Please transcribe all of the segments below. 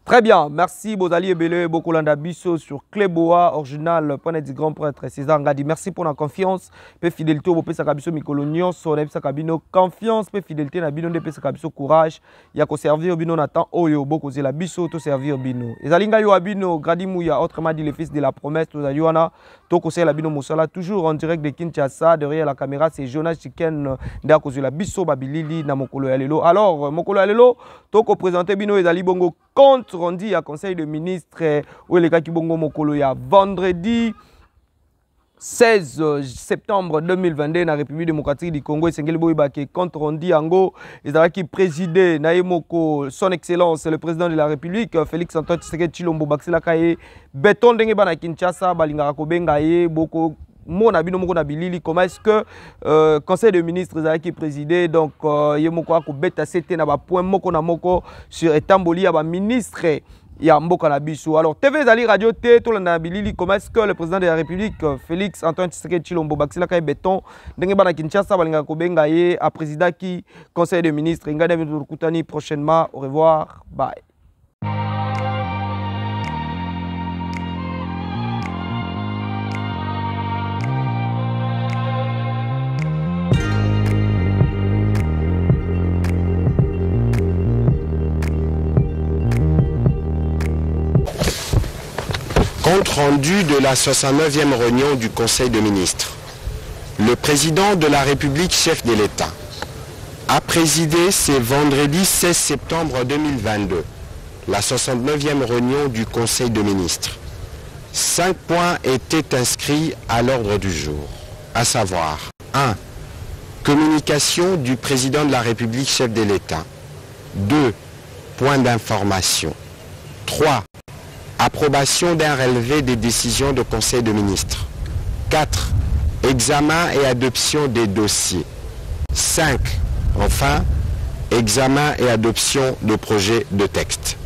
Très bien, merci Bozali Ebele, Bokolanda Bisso sur Cléboa, original, point du grand prêtre César Ngadi. Merci pour la confiance, pe fidélité au Pesa Kabiso Mikolonion, son Pesa Kabino, confiance, pe fidélité na bino de Pesa Kabiso, courage, ya ko servir bino Nathan Oyo, Boko Zela Bisso, to servir bino. Ezalinga yo abino, Gradimouya, autrement dit le fils de la promesse, to Zayuana, to ko la bino Moussala, toujours en direct de Kinshasa, derrière la caméra, c'est Jonas Chiken, Nda ko Zela Bisso, Babilili, na Mokolo Alelo. Alors, Mokolo Alelo, to ko présenter bino Ezali Bongo compte rendu à conseil de ministre où les gars qui bongo mokolo ya vendredi 16 septembre 2022 na République démocratique du Congo et Sengeli Boibake compte rendu ango ezala qui présidé na yemoko son excellence le président de la République Félix Antoine Tshisekedi Tshilombo Baxila kaye beton ndenge bana Kinshasa balingaka kobenga ye boko Mona bino moko na bilili comment est-ce que conseil de ministres qui présidé donc yemoko ako beta c'était na ba point moko na moko sur etamboli ya ba ministre ya mboka na biso. Alors TV Zali Radio T to na bilili comment est-ce que le président de la République Félix Antoine Tshisekedi Tshilombo Baxila kay beton ndenge bana Kinshasa balinga ko benga ye a président qui conseil de ministres ngada bitu kutani prochainement. Au revoir, bye. Compte rendu de la 69e réunion du Conseil de ministres. Le président de la République, chef de l'État, a présidé ce vendredi 16 septembre 2022 la 69e réunion du Conseil de ministres. 5 points étaient inscrits à l'ordre du jour, à savoir 1. Communication du président de la République, chef de l'État. 2. Point d'information. 3. Approbation d'un relevé des décisions de Conseil de ministres. 4. Examen et adoption des dossiers. 5. Enfin, examen et adoption de projets de texte.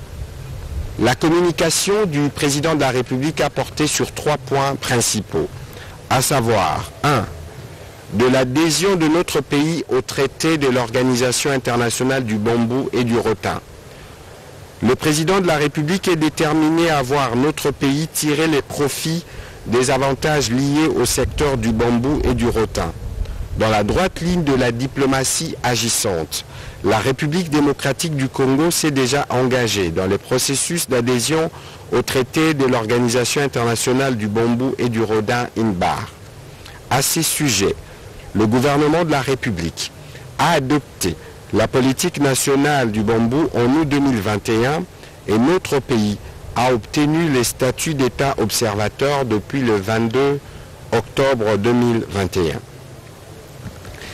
La communication du président de la République a porté sur 3 points principaux, à savoir 1. De l'adhésion de notre pays au traité de l'Organisation internationale du bambou et du rotin. Le président de la République est déterminé à voir notre pays tirer les profits des avantages liés au secteur du bambou et du rotin. Dans la droite ligne de la diplomatie agissante, la République démocratique du Congo s'est déjà engagée dans le processus d'adhésion au traité de l'Organisation internationale du bambou et du rotin INBAR. À ces sujets, le gouvernement de la République a adopté la politique nationale du bambou en août 2021 et notre pays a obtenu le statut d'État observateur depuis le 22 octobre 2021.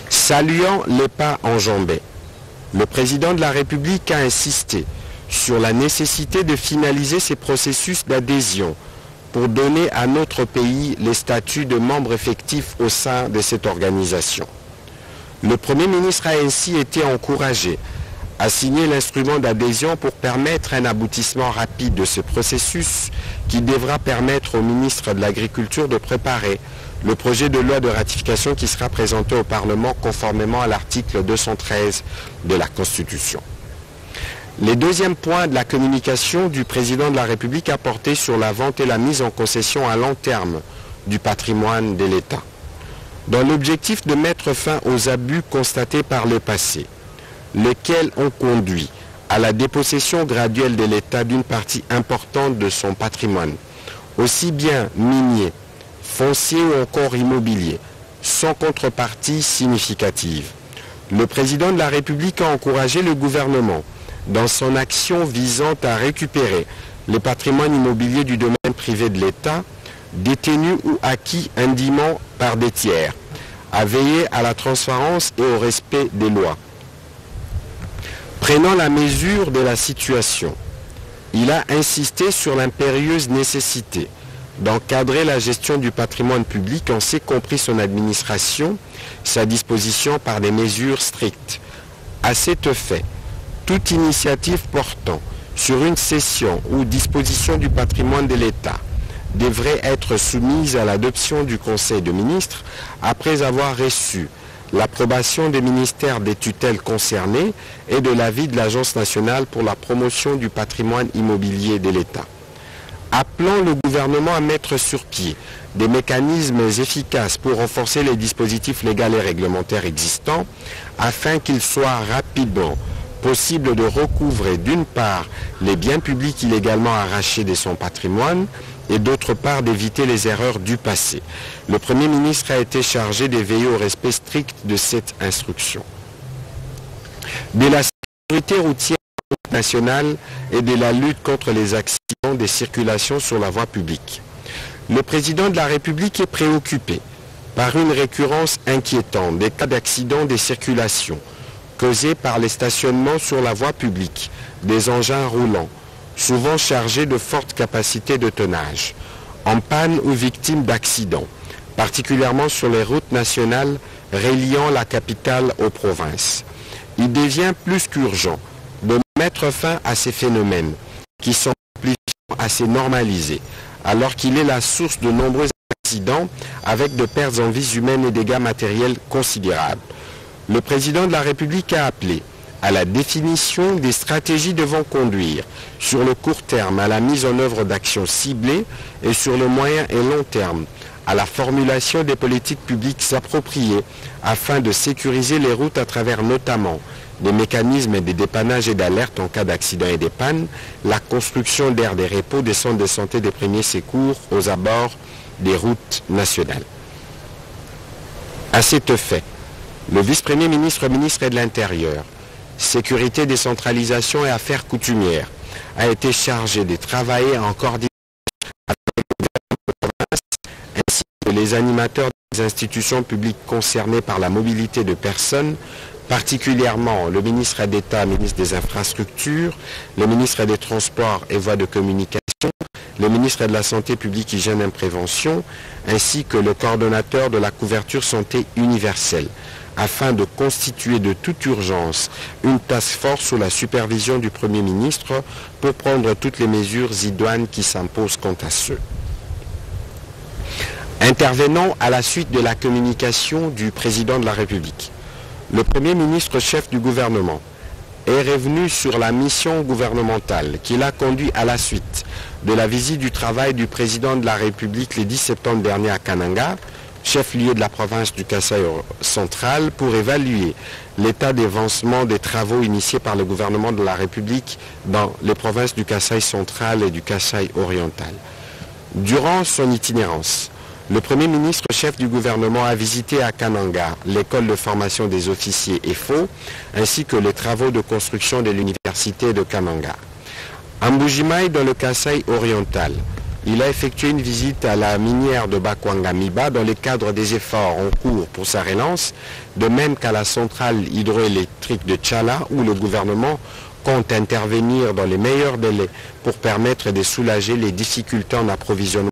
Saluant les pas enjambés, le président de la République a insisté sur la nécessité de finaliser ces processus d'adhésion pour donner à notre pays le statut de membre effectif au sein de cette organisation. Le Premier ministre a ainsi été encouragé à signer l'instrument d'adhésion pour permettre un aboutissement rapide de ce processus qui devra permettre au ministre de l'Agriculture de préparer le projet de loi de ratification qui sera présenté au Parlement conformément à l'article 213 de la Constitution. Le deuxième point de la communication du président de la République a porté sur la vente et la mise en concession à long terme du patrimoine de l'État. Dans l'objectif de mettre fin aux abus constatés par le passé, lesquels ont conduit à la dépossession graduelle de l'État d'une partie importante de son patrimoine, aussi bien minier, foncier ou encore immobilier, sans contrepartie significative. Le président de la République a encouragé le gouvernement dans son action visant à récupérer les patrimoines immobiliers du domaine privé de l'État, détenus ou acquis indûment par des tiers, à veiller à la transparence et au respect des lois. Prenant la mesure de la situation, il a insisté sur l'impérieuse nécessité d'encadrer la gestion du patrimoine public, en y compris son administration, sa disposition par des mesures strictes. À cet effet, toute initiative portant sur une cession ou disposition du patrimoine de l'État devrait être soumise à l'adoption du Conseil de ministres après avoir reçu l'approbation des ministères des tutelles concernés et de l'avis de l'Agence nationale pour la promotion du patrimoine immobilier de l'État. Appelant le gouvernement à mettre sur pied des mécanismes efficaces pour renforcer les dispositifs légaux et réglementaires existants afin qu'il soit rapidement possible de recouvrer d'une part les biens publics illégalement arrachés de son patrimoine et d'autre part d'éviter les erreurs du passé. Le Premier ministre a été chargé de veiller au respect strict de cette instruction. De la sécurité routière nationale et de la lutte contre les accidents de circulation sur la voie publique. Le président de la République est préoccupé par une récurrence inquiétante des cas d'accidents de circulation causés par les stationnements sur la voie publique des engins roulants, souvent chargés de fortes capacités de tonnage, en panne ou victimes d'accidents, particulièrement sur les routes nationales reliant la capitale aux provinces. Il devient plus qu'urgent de mettre fin à ces phénomènes qui sont assez normalisés, alors qu'il est la source de nombreux accidents avec de pertes en vies humaines et dégâts matériels considérables. Le président de la République a appelé à la définition des stratégies devant conduire sur le court terme à la mise en œuvre d'actions ciblées et sur le moyen et long terme à la formulation des politiques publiques appropriées afin de sécuriser les routes à travers notamment des mécanismes de dépannage et d'alerte en cas d'accident et de panne, la construction d'aires de repos, des centres de santé des premiers secours aux abords des routes nationales. À cet effet, le vice-premier ministre, ministre de l'Intérieur, Sécurité, décentralisation et affaires coutumières, a été chargé de travailler en coordination avec le gouvernement de province ainsi que les animateurs des institutions publiques concernées par la mobilité de personnes, particulièrement le ministre d'État, ministre des Infrastructures, le ministre des Transports et Voies de Communication, le ministre de la Santé publique, Hygiène et Prévention, ainsi que le coordonnateur de la couverture santé universelle, afin de constituer de toute urgence une task force sous la supervision du Premier ministre pour prendre toutes les mesures idoines qui s'imposent quant à ceux. Intervenant à la suite de la communication du président de la République, le Premier ministre chef du gouvernement est revenu sur la mission gouvernementale qui l'a conduit à la suite de la visite du travail du président de la République le 10 septembre dernier à Kananga, chef-lieu de la province du Kasaï central, pour évaluer l'état d'avancement des travaux initiés par le gouvernement de la République dans les provinces du Kasaï central et du Kasaï oriental. Durant son itinérance, le Premier ministre chef du gouvernement a visité à Kananga l'école de formation des officiers EFO ainsi que les travaux de construction de l'université de Kananga. À Mbujimaï, dans le Kasaï oriental, il a effectué une visite à la minière de Bakwanga-Miba dans le cadre des efforts en cours pour sa relance, de même qu'à la centrale hydroélectrique de Tchala où le gouvernement compte intervenir dans les meilleurs délais pour permettre de soulager les difficultés en approvisionnement.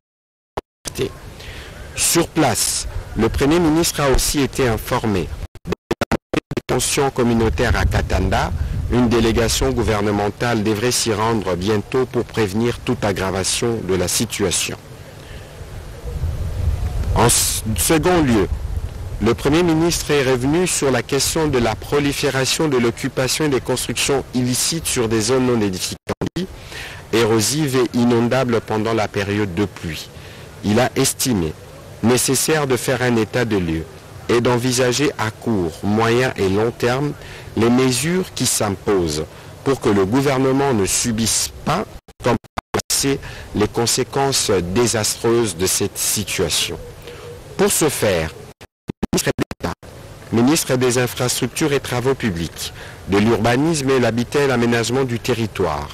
Sur place, le Premier ministre a aussi été informé des tensions communautaires à Katanda. Une délégation gouvernementale devrait s'y rendre bientôt pour prévenir toute aggravation de la situation. En second lieu, le Premier ministre est revenu sur la question de la prolifération de l'occupation et des constructions illicites sur des zones non édificantes, érosives et inondables pendant la période de pluie. Il a estimé nécessaire de faire un état de lieux et d'envisager à court, moyen et long terme les mesures qui s'imposent pour que le gouvernement ne subisse pas, comme par le passé, les conséquences désastreuses de cette situation. Pour ce faire, le ministre d'État, ministre des Infrastructures et Travaux publics, de l'Urbanisme et l'Habitat et l'Aménagement du territoire,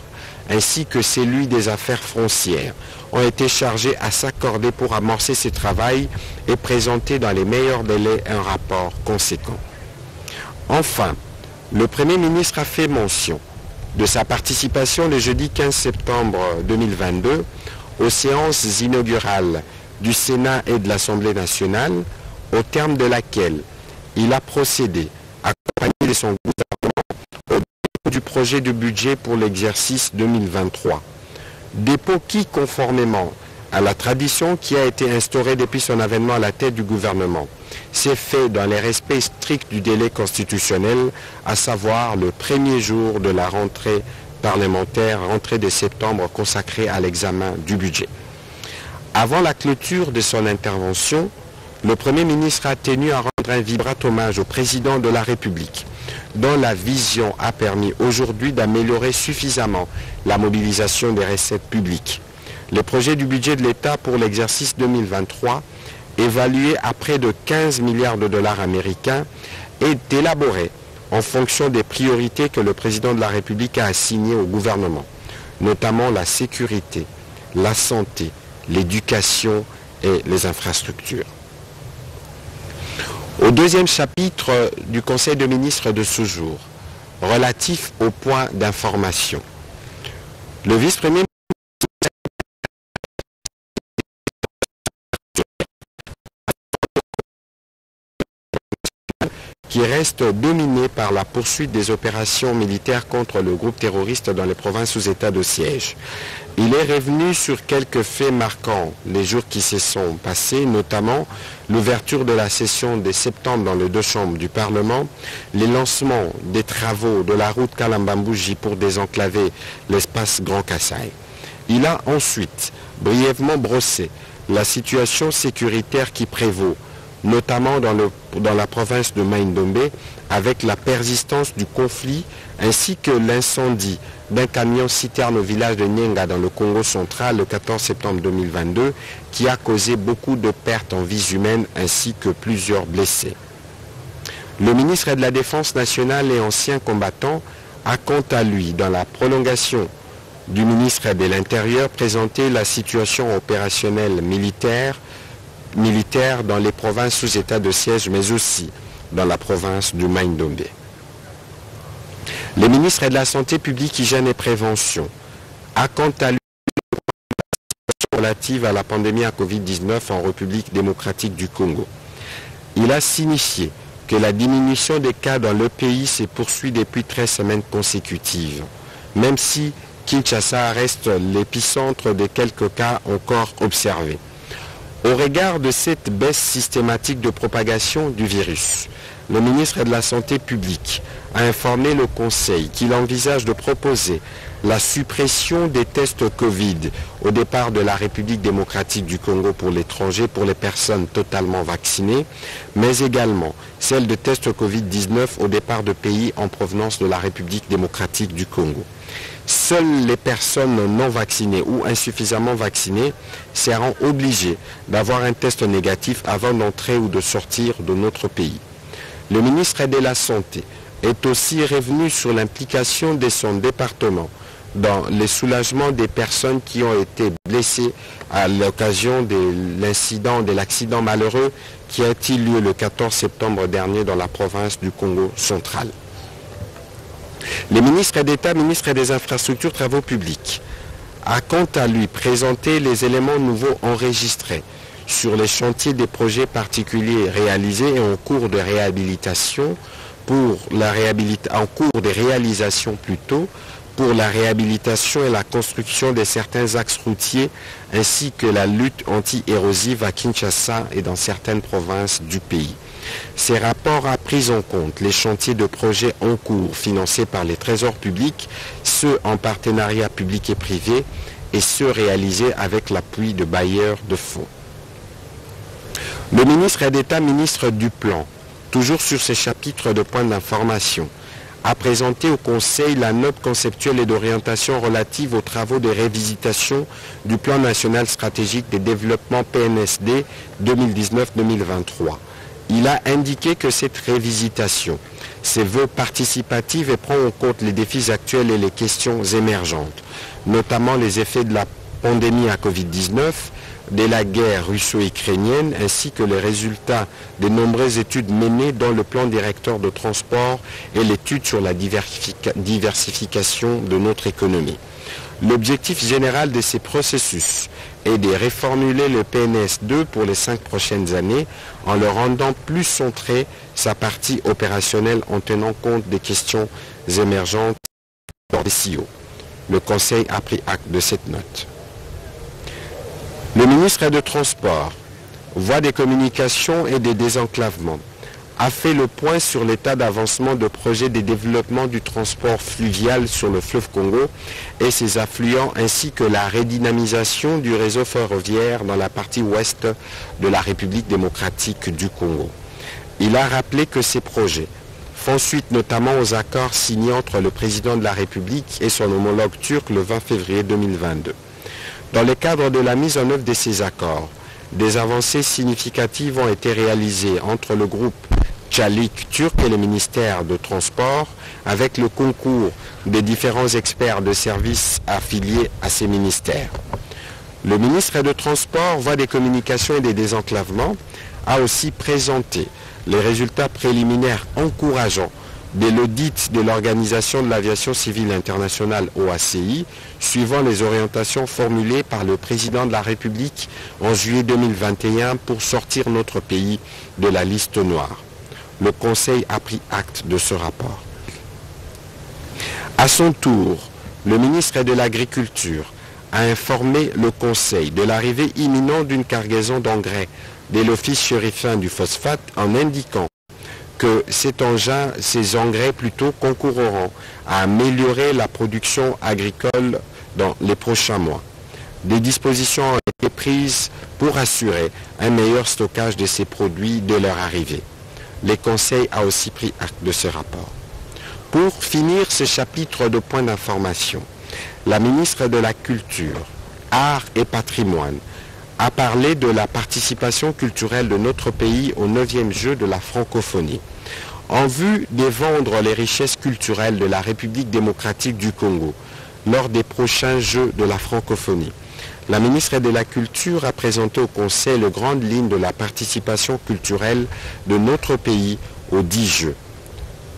ainsi que celui des Affaires foncières, ont été chargés à s'accorder pour amorcer ce travail et présenter dans les meilleurs délais un rapport conséquent. Enfin, le Premier ministre a fait mention de sa participation le jeudi 15 septembre 2022 aux séances inaugurales du Sénat et de l'Assemblée nationale, au terme de laquelle il a procédé, accompagné de son gouvernement, au dépôt du projet de budget pour l'exercice 2023. Dépôt qui, conformément à la tradition qui a été instaurée depuis son avènement à la tête du gouvernement. C'est fait dans les respects stricts du délai constitutionnel, à savoir le premier jour de la rentrée parlementaire, rentrée de septembre consacrée à l'examen du budget. Avant la clôture de son intervention, le Premier ministre a tenu à rendre un vibrant hommage au président de la République, dont la vision a permis aujourd'hui d'améliorer suffisamment la mobilisation des recettes publiques. Le projet du budget de l'État pour l'exercice 2023, évalué à près de 15 milliards de dollars américains, est élaboré en fonction des priorités que le président de la République a assignées au gouvernement, notamment la sécurité, la santé, l'éducation et les infrastructures. Au deuxième chapitre du Conseil de ministres de ce jour, relatif au point d'information, le vice-premier qui reste dominé par la poursuite des opérations militaires contre le groupe terroriste dans les provinces sous état de siège. Il est revenu sur quelques faits marquants les jours qui se sont passés, notamment l'ouverture de la session de septembre dans les deux chambres du Parlement, les lancements des travaux de la route Kalambambouji pour désenclaver l'espace Grand Kassai. Il a ensuite brièvement brossé la situation sécuritaire qui prévaut, notamment dans la province de Mai-Ndombe, avec la persistance du conflit ainsi que l'incendie d'un camion citerne au village de Nyenga dans le Congo central le 14 septembre 2022 qui a causé beaucoup de pertes en vies humaines ainsi que plusieurs blessés. Le ministre de la Défense nationale et ancien combattant a quant à lui, dans la prolongation du ministre de l'Intérieur, présenté la situation opérationnelle militaire dans les provinces sous état de siège, mais aussi dans la province du Mai-Ndombe. Le ministre de la Santé publique, Hygiène et Prévention a quant à lui relative à la pandémie à Covid-19 en République démocratique du Congo. Il a signifié que la diminution des cas dans le pays se poursuit depuis 13 semaines consécutives, même si Kinshasa reste l'épicentre de quelques cas encore observés. Au regard de cette baisse systématique de propagation du virus, le ministre de la Santé publique a informé le Conseil qu'il envisage de proposer la suppression des tests Covid au départ de la République démocratique du Congo pour l'étranger pour les personnes totalement vaccinées, mais également celle de tests Covid-19 au départ de pays en provenance de la République démocratique du Congo. Seules les personnes non vaccinées ou insuffisamment vaccinées seront obligées d'avoir un test négatif avant d'entrer ou de sortir de notre pays. Le ministre de la Santé est aussi revenu sur l'implication de son département dans le soulagement des personnes qui ont été blessées à l'occasion de l'accident malheureux qui a eu lieu le 14 septembre dernier dans la province du Congo central. Le ministre d'État, ministre des Infrastructures, Travaux publics, a quant à lui présenté les éléments nouveaux enregistrés sur les chantiers des projets particuliers réalisés et en cours de réhabilitation pour la réhabilitation et la construction de certains axes routiers ainsi que la lutte anti-érosive à Kinshasa et dans certaines provinces du pays. Ces rapports ont pris en compte les chantiers de projets en cours financés par les trésors publics, ceux en partenariat public et privé et ceux réalisés avec l'appui de bailleurs de fonds. Le ministre d'État, ministre du Plan, toujours sur ces chapitres de points d'information, a présenté au Conseil la note conceptuelle et d'orientation relative aux travaux de révisitation du Plan national stratégique de développement PNSD 2019-2023. Il a indiqué que cette révisitation se veut participative et prend en compte les défis actuels et les questions émergentes, notamment les effets de la pandémie à Covid-19, de la guerre russo-ukrainienne ainsi que les résultats des nombreuses études menées dans le plan directeur de transport et l'étude sur la diversification de notre économie. L'objectif général de ces processus est de réformuler le PNS2 pour les 5 prochaines années en le rendant plus centré sa partie opérationnelle en tenant compte des questions émergentes des CEO. Le Conseil a pris acte de cette note. Le ministre des Transports, Voies des communications et des désenclavements, a fait le point sur l'état d'avancement de projets de développement du transport fluvial sur le fleuve Congo et ses affluents, ainsi que la redynamisation du réseau ferroviaire dans la partie ouest de la République démocratique du Congo. Il a rappelé que ces projets font suite notamment aux accords signés entre le président de la République et son homologue turc le 20 février 2022. Dans le cadre de la mise en œuvre de ces accords, des avancées significatives ont été réalisées entre le groupe Çelik turc et le ministère de Transport, avec le concours des différents experts de services affiliés à ces ministères. Le ministre de Transport, Voies des communications et des désenclavements a aussi présenté les résultats préliminaires encourageants de l'audit de l'Organisation de l'Aviation Civile Internationale OACI, suivant les orientations formulées par le président de la République en juillet 2021 pour sortir notre pays de la liste noire. Le Conseil a pris acte de ce rapport. À son tour, le ministre de l'Agriculture a informé le Conseil de l'arrivée imminente d'une cargaison d'engrais de l'Office chérifien du phosphate en indiquant que ces engrais plutôt concourront à améliorer la production agricole dans les prochains mois. Des dispositions ont été prises pour assurer un meilleur stockage de ces produits de leur arrivée. Le Conseil a aussi pris acte de ce rapport. Pour finir ce chapitre de points d'information, la ministre de la Culture, Arts et Patrimoine a parlé de la participation culturelle de notre pays au 9e jeu de la francophonie. En vue de vendre les richesses culturelles de la République démocratique du Congo lors des prochains Jeux de la francophonie, la ministre de la Culture a présenté au Conseil les grandes lignes de la participation culturelle de notre pays aux 10 Jeux.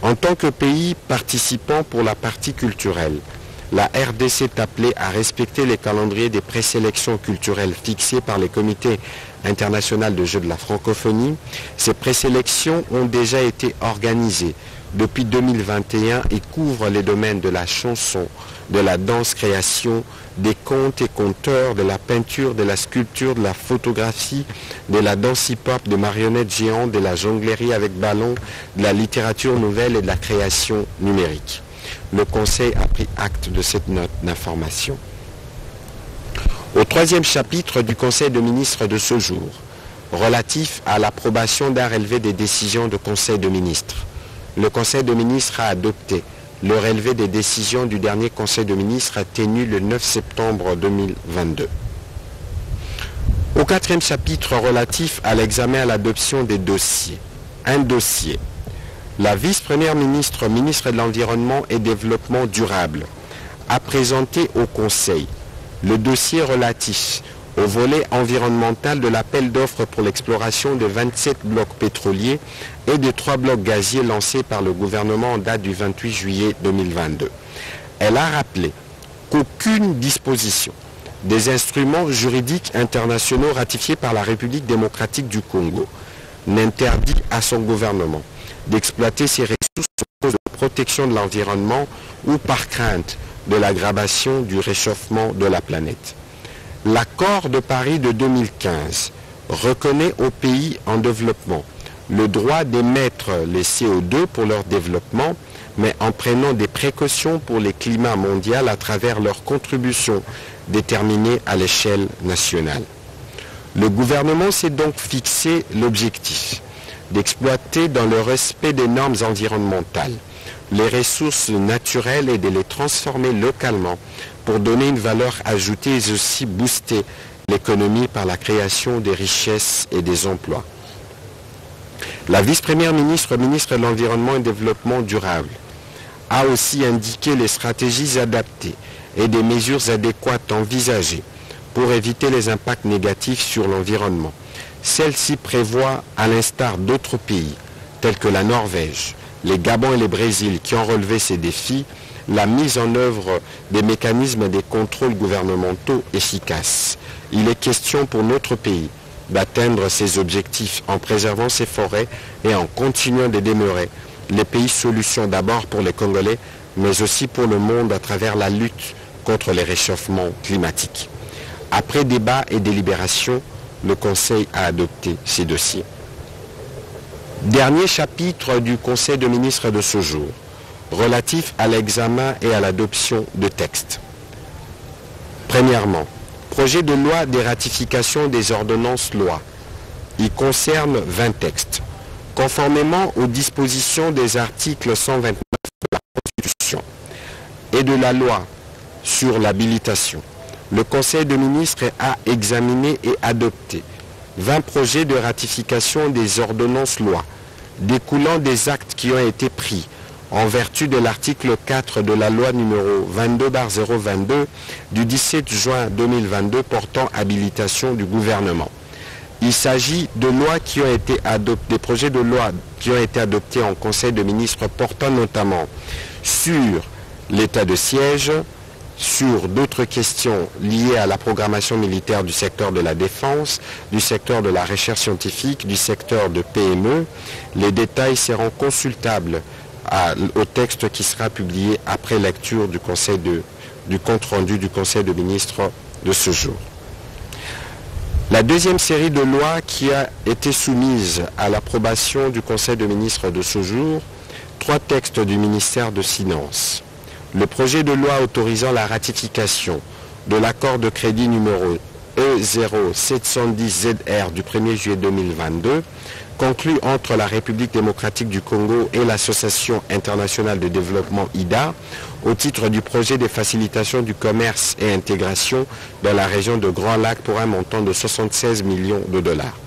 En tant que pays participant pour la partie culturelle, la RDC est appelée à respecter les calendriers des présélections culturelles fixés par les comités internationaux de Jeux de la francophonie. Ces présélections ont déjà été organisées depuis 2021 et couvrent les domaines de la chanson, de la danse-création, des contes et conteurs, de la peinture, de la sculpture, de la photographie, de la danse hip-hop, de marionnettes géantes, de la jonglerie avec ballon, de la littérature nouvelle et de la création numérique. Le Conseil a pris acte de cette note d'information. Au 3e chapitre du Conseil de ministres de ce jour, relatif à l'approbation d'un relevé des décisions de Conseil de ministres, le Conseil de ministres a adopté le relevé des décisions du dernier Conseil de ministres tenu le 9 septembre 2022. Au 4e chapitre relatif à l'examen et à l'adoption des dossiers, un dossier. La vice-première ministre, ministre de l'Environnement et Développement durable, a présenté au Conseil le dossier relatif au volet environnemental de l'appel d'offres pour l'exploration de 27 blocs pétroliers et de 3 blocs gaziers lancés par le gouvernement en date du 28 juillet 2022. Elle a rappelé qu'aucune disposition des instruments juridiques internationaux ratifiés par la République démocratique du Congo n'interdit à son gouvernement d'exploiter ces ressources pour cause de protection de l'environnement ou par crainte de l'aggravation du réchauffement de la planète. L'accord de Paris de 2015 reconnaît aux pays en développement le droit d'émettre les CO2 pour leur développement, mais en prenant des précautions pour le climat mondial à travers leurs contributions déterminées à l'échelle nationale. Le gouvernement s'est donc fixé l'objectif d'exploiter dans le respect des normes environnementales les ressources naturelles et de les transformer localement pour donner une valeur ajoutée et aussi booster l'économie par la création des richesses et des emplois. La vice-première ministre, ministre de l'Environnement et du Développement durable, a aussi indiqué les stratégies adaptées et des mesures adéquates envisagées pour éviter les impacts négatifs sur l'environnement. Celle-ci prévoit, à l'instar d'autres pays, tels que la Norvège, les Gabon et le Brésil qui ont relevé ces défis, la mise en œuvre des mécanismes et des contrôles gouvernementaux efficaces. Il est question pour notre pays d'atteindre ses objectifs en préservant ses forêts et en continuant de demeurer les pays solutions d'abord pour les Congolais, mais aussi pour le monde à travers la lutte contre les réchauffements climatiques. Après débat et délibération, le Conseil a adopté ces dossiers. Dernier chapitre du Conseil de ministres de ce jour, relatif à l'examen et à l'adoption de textes. Premièrement, projet de loi des ratifications des ordonnances loi. Il concerne 20 textes, conformément aux dispositions des articles 129 de la Constitution et de la loi sur l'habilitation. Le Conseil de ministres a examiné et adopté 20 projets de ratification des ordonnances loi, découlant des actes qui ont été pris en vertu de l'article 4 de la loi numéro 22/022 du 17 juin 2022 portant habilitation du gouvernement. Il s'agit de lois qui ont été adoptées, des projets de loi qui ont été adoptés en Conseil de ministres portant notamment sur l'état de siège, sur d'autres questions liées à la programmation militaire du secteur de la défense, du secteur de la recherche scientifique, du secteur de PME. Les détails seront consultables au texte qui sera publié après lecture du compte rendu du Conseil de ministres de ce jour. La deuxième série de lois qui a été soumise à l'approbation du Conseil de ministres de ce jour, 3 textes du ministère des Finances. Le projet de loi autorisant la ratification de l'accord de crédit numéro E0710ZR du 1er juillet 2022, conclu entre la République démocratique du Congo et l'Association internationale de développement IDA, au titre du projet de facilitation du commerce et intégration dans la région de Grand Lac pour un montant de 76 millions de dollars.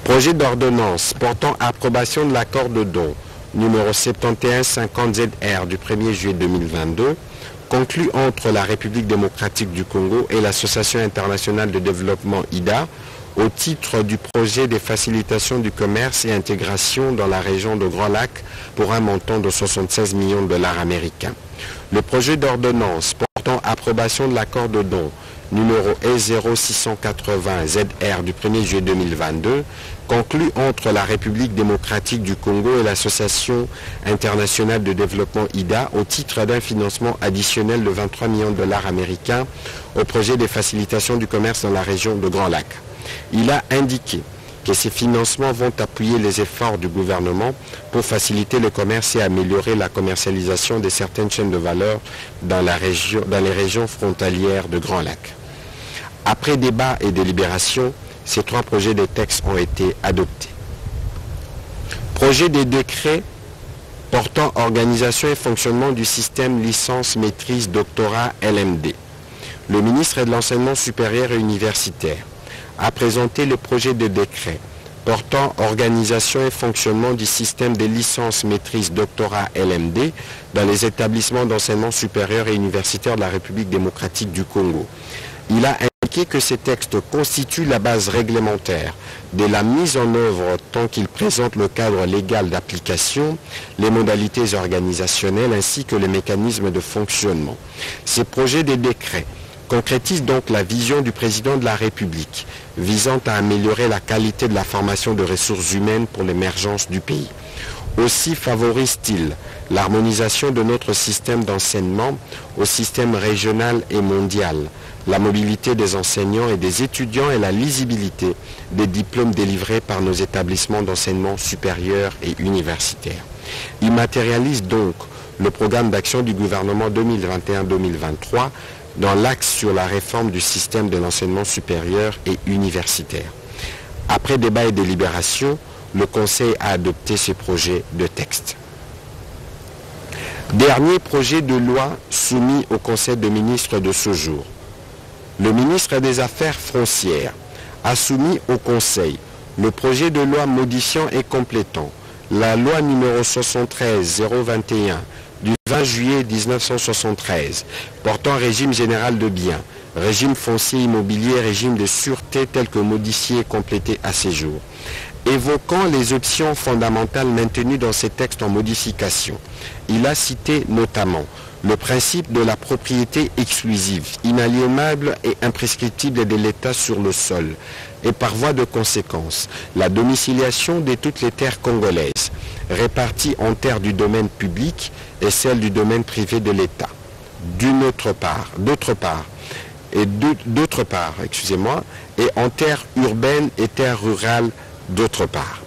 Projet d'ordonnance portant approbation de l'accord de don numéro 7150ZR du 1er juillet 2022, conclu entre la République démocratique du Congo et l'Association internationale de développement IDA, au titre du projet de facilitation du commerce et intégration dans la région de Grand Lac pour un montant de 76 millions de dollars américains. Le projet d'ordonnance portant approbation de l'accord de don numéro E0680ZR du 1er juillet 2022, conclu entre la République démocratique du Congo et l'Association internationale de développement IDA au titre d'un financement additionnel de 23 millions de dollars américains au projet de facilitation du commerce dans la région de Grand Lac. Il a indiqué que ces financements vont appuyer les efforts du gouvernement pour faciliter le commerce et améliorer la commercialisation de certaines chaînes de valeur dans les régions frontalières de Grand Lac. Après débat et délibération, ces 3 projets de textes ont été adoptés. Projet de décret portant organisation et fonctionnement du système licence maîtrise doctorat LMD. Le ministre de l'Enseignement supérieur et universitaire a présenté le projet de décret portant organisation et fonctionnement du système de licence maîtrise doctorat LMD dans les établissements d'enseignement supérieur et universitaire de la République démocratique du Congo. Il a indiqué que ces textes constituent la base réglementaire de la mise en œuvre tant qu'ils présentent le cadre légal d'application, les modalités organisationnelles ainsi que les mécanismes de fonctionnement. Ces projets de décret concrétise donc la vision du président de la République visant à améliorer la qualité de la formation de ressources humaines pour l'émergence du pays. Aussi favorise-t-il l'harmonisation de notre système d'enseignement au système régional et mondial, la mobilité des enseignants et des étudiants et la lisibilité des diplômes délivrés par nos établissements d'enseignement supérieur et universitaire. Il matérialise donc le programme d'action du gouvernement 2021-2023 dans l'axe sur la réforme du système de l'enseignement supérieur et universitaire. Après débat et délibération, le Conseil a adopté ce projet de texte. Dernier projet de loi soumis au Conseil des ministres de ce jour. Le ministre des Affaires foncières a soumis au Conseil le projet de loi modifiant et complétant la loi numéro 73-021 du 20 juillet 1973, portant régime général de biens, régime foncier immobilier, régime de sûreté tel que modifié et complété à ces jours. Évoquant les options fondamentales maintenues dans ces textes en modification, il a cité notamment le principe de la propriété exclusive, inaliénable et imprescriptible de l'État sur le sol, et par voie de conséquence, la domiciliation de toutes les terres congolaises, réparties en terres du domaine public et celles du domaine privé de l'État. D'autre part, et d'autre part, excusez-moi, et en terres urbaines et terres rurales d'autre part.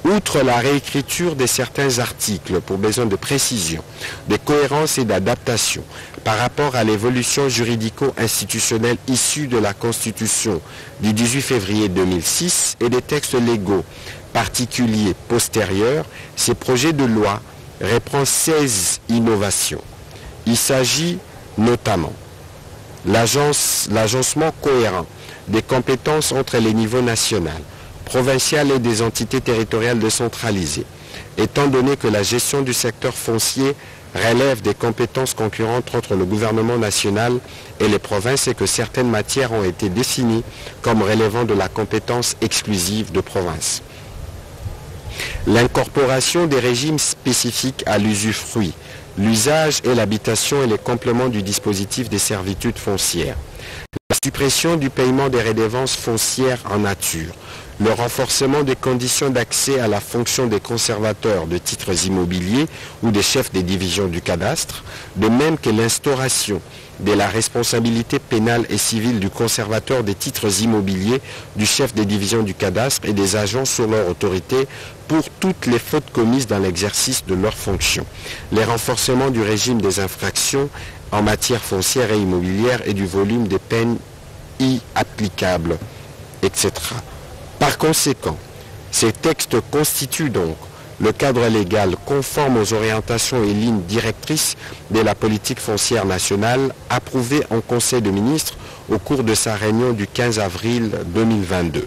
Outre la réécriture de certains articles pour besoin de précision, de cohérence et d'adaptation par rapport à l'évolution juridico-institutionnelle issue de la Constitution du 18 février 2006 et des textes légaux particuliers postérieurs, ces projets de loi reprend 16 innovations. Il s'agit notamment l'agencement cohérent des compétences entre les niveaux national, provincial et des entités territoriales décentralisées, étant donné que la gestion du secteur foncier relève des compétences concurrentes entre le gouvernement national et les provinces et que certaines matières ont été définies comme relevant de la compétence exclusive de province. L'incorporation des régimes spécifiques à l'usufruit, l'usage et l'habitation et les compléments du dispositif des servitudes foncières. La suppression du paiement des redevances foncières en nature, le renforcement des conditions d'accès à la fonction des conservateurs de titres immobiliers ou des chefs des divisions du cadastre, de même que l'instauration de la responsabilité pénale et civile du conservateur des titres immobiliers, du chef des divisions du cadastre et des agents sous leur autorité pour toutes les fautes commises dans l'exercice de leurs fonctions, les renforcements du régime des infractions en matière foncière et immobilière et du volume des peines y applicables, etc. Par conséquent, ces textes constituent donc le cadre légal conforme aux orientations et lignes directrices de la politique foncière nationale approuvée en Conseil de ministres au cours de sa réunion du 15 avril 2022.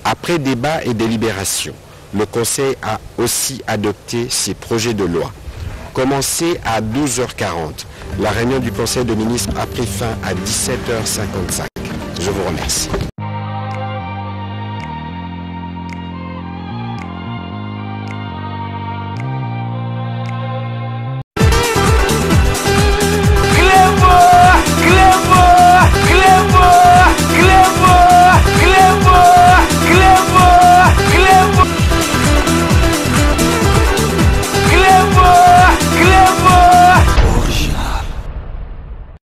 Après débat et délibération, le Conseil a aussi adopté ces projets de loi. Commencé à 12h40, la réunion du Conseil de ministres a pris fin à 17h55. Je vous remercie.